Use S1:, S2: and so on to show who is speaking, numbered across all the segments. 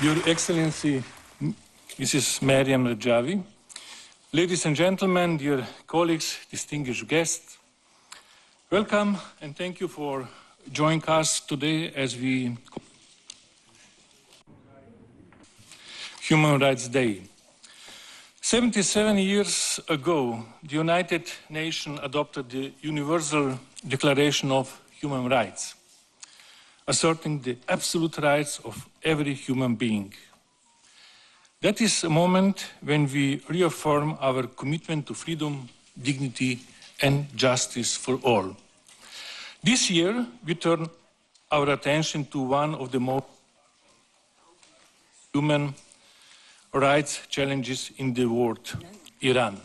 S1: Your Excellency, Mrs. Meriem Rejui, ladies and gentlemen, dear colleagues, distinguished guests, welcome and thank you for joining us today as we Human Rights Day. 77 years ago, the United Nations adopted the Universal Declaration of Human Rights, asserting the absolute rights of every human being. That is a moment when we reaffirm our commitment to freedom, dignity, and justice for all. This year, we turn our attention to one of the most human rights challenges in the world, Iran.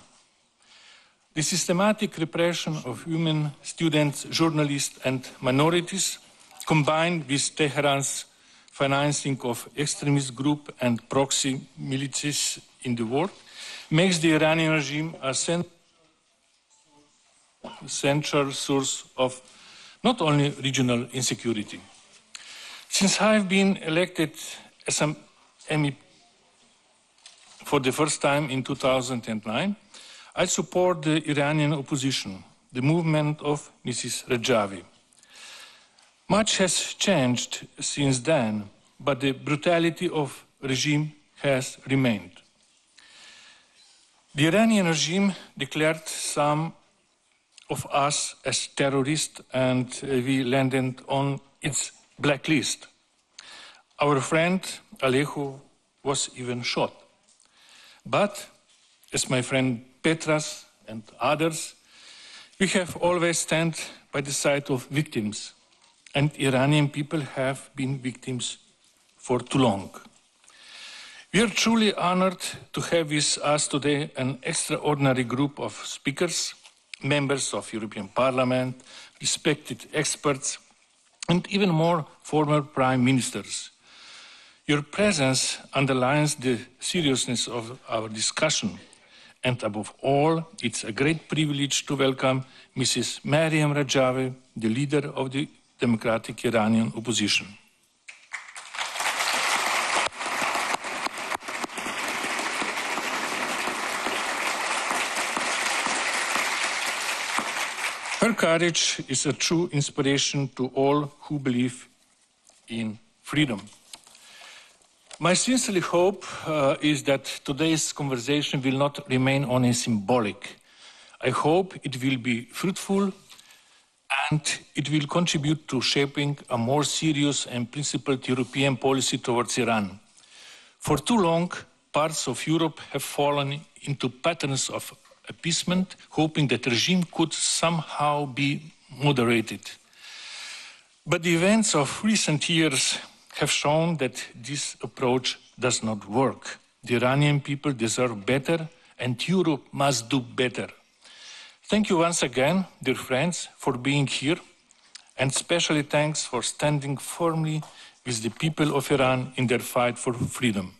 S1: The systematic repression of women, students, journalists, and minorities, combined with Tehran's financing of extremist groups and proxy militias in the world, makes the Iranian regime a central source of not only regional insecurity. Since I've been elected as an MEP for the first time in 2009, I support the Iranian opposition, the movement of Mrs. Rejui. Much has changed since then, but the brutality of the regime has remained. The Iranian regime declared some of us as terrorists, and we landed on its blacklist. Our friend Alejo was even shot. But, as my friend Petras and others, we have always stand by the side of victims, and Iranian people have been victims for too long. We are truly honored to have with us today an extraordinary group of speakers, members of European Parliament, respected experts, and even more former prime ministers. Your presence underlines the seriousness of our discussion, and above all, it's a great privilege to welcome Mrs. Meriem Rejui, the leader of the democratic Iranian opposition. Her courage is a true inspiration to all who believe in freedom. My sincere hope is that today's conversation will not remain only symbolic. I hope it will be fruitful and it will contribute to shaping a more serious and principled European policy towards Iran. For too long, parts of Europe have fallen into patterns of appeasement, hoping that the regime could somehow be moderated. But the events of recent years have shown that this approach does not work. The Iranian people deserve better, and Europe must do better. Thank you once again, dear friends, for being here, and especially thanks for standing firmly with the people of Iran in their fight for freedom.